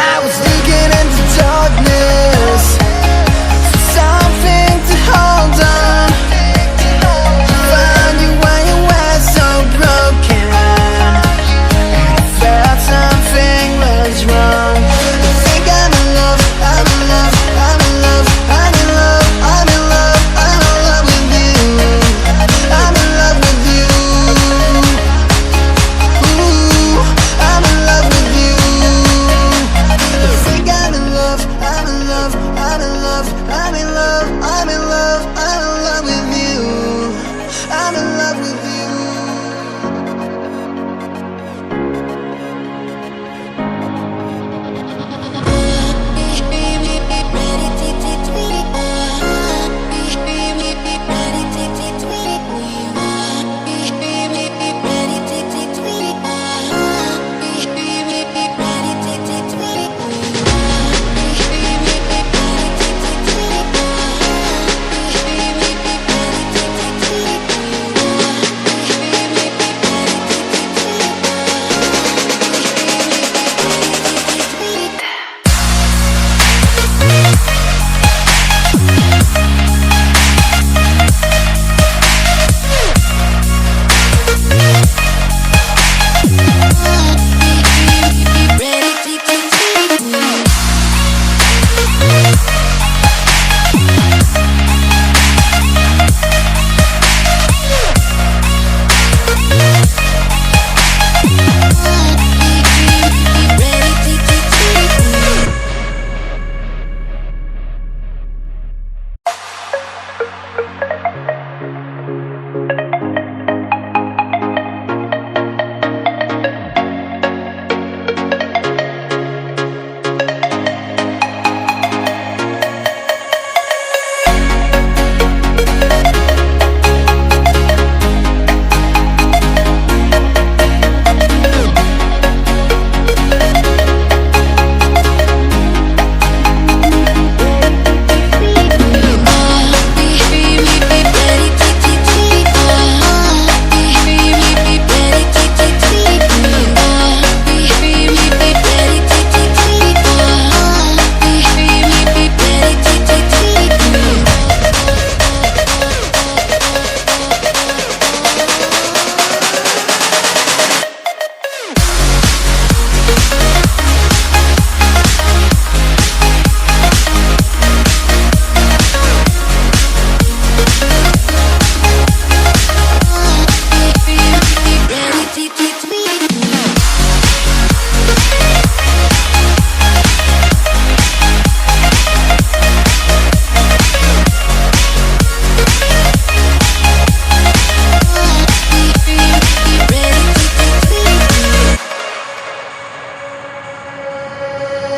I was looking into darkness for something to hold on. Found you when you were so broken, and I felt something was wrong. I think I'm in love, I'm in love, I'm in love, I'm in love, I'm in love, I'm in love with you. I'm in love with you. Ooh, I'm in love with you. I think I'm in love, I'm in love, I'm in love, I'm in love, I'm in love, I'm in love with you. I'm in love with you.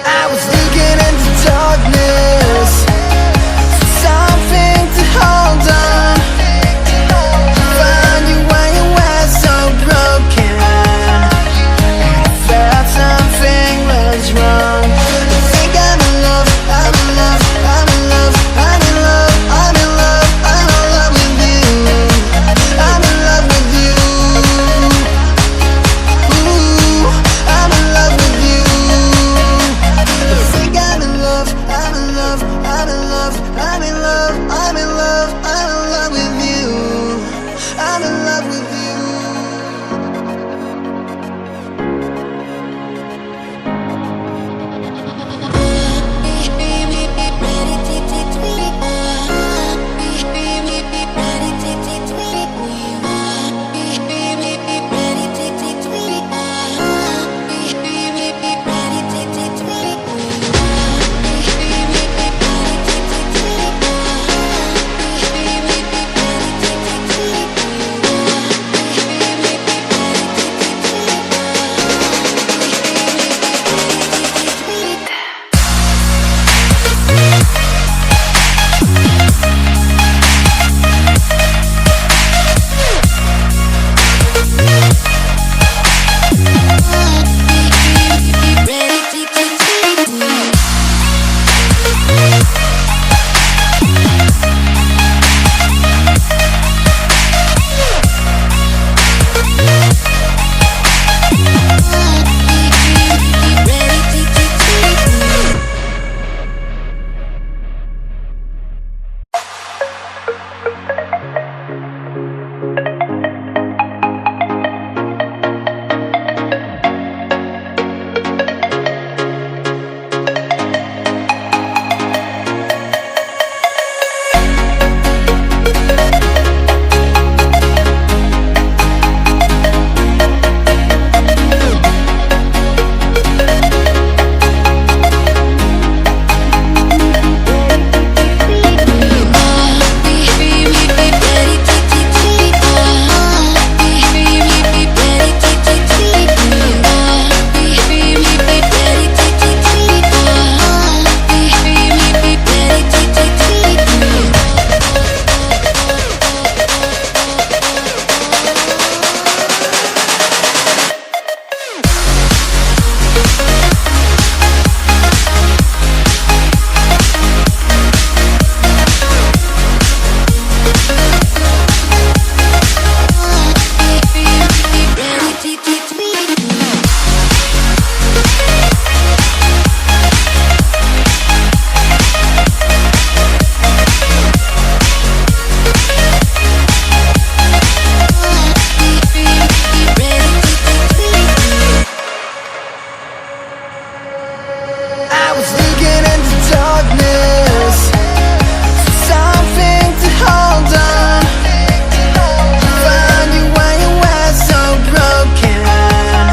I was looking into darkness for something to hold on. Found you when you were so broken, and I felt something was wrong. I think I'm in love, I'm in love, I'm in love, I'm in love, I'm in love, I'm in love with you. I'm in love with you. Ooh, I'm in love with you. I was looking into darkness for something to hold on. Found you when you were so broken, and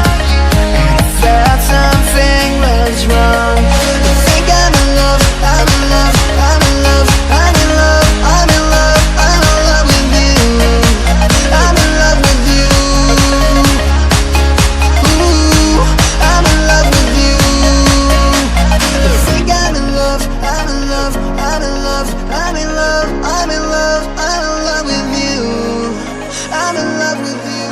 I felt something was wrong. I think I'm in love, I'm in love, I'm in love, I'm in love, I'm in love, I'm in love with you. I'm in love with you. Ooh, I'm in love with you. I think I'm in love, I'm in love, I'm in love, I'm in love, I'm in love, I'm in love with you. I'm in love with you.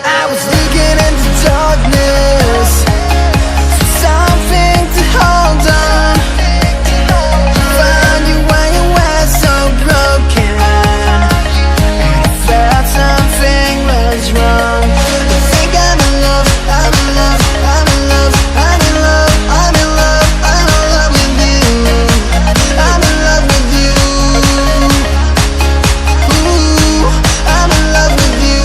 I was looking into darkness for something to hold on. Found you when you were so broken, and I felt something was wrong. I think I'm in love, I'm in love, I'm in love, I'm in love, I'm in love, I'm in love with you. I'm in love with you. Ooh, I'm in love with you.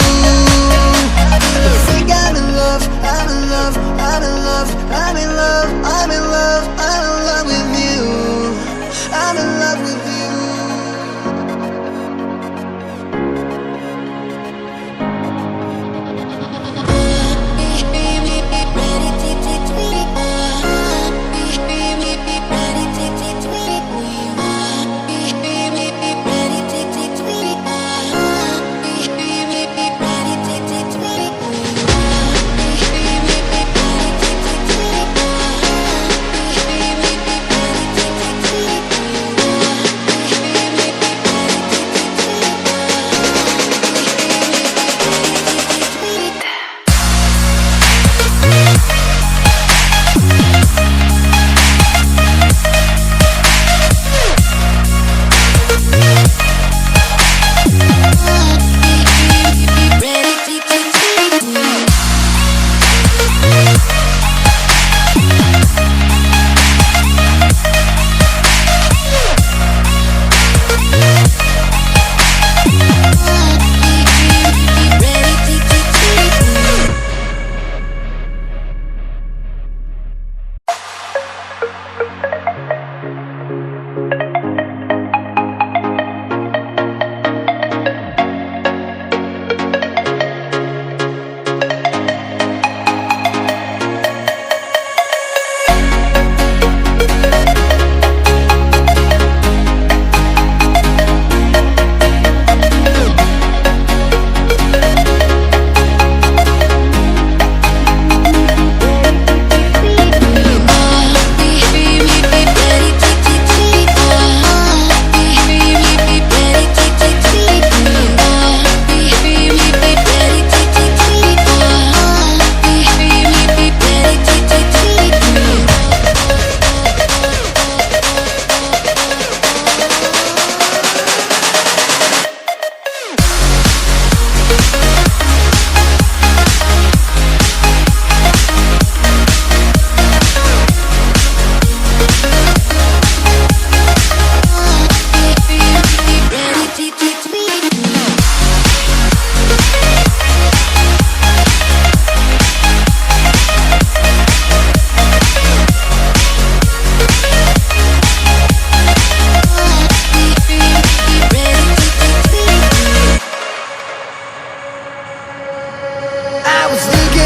I was looking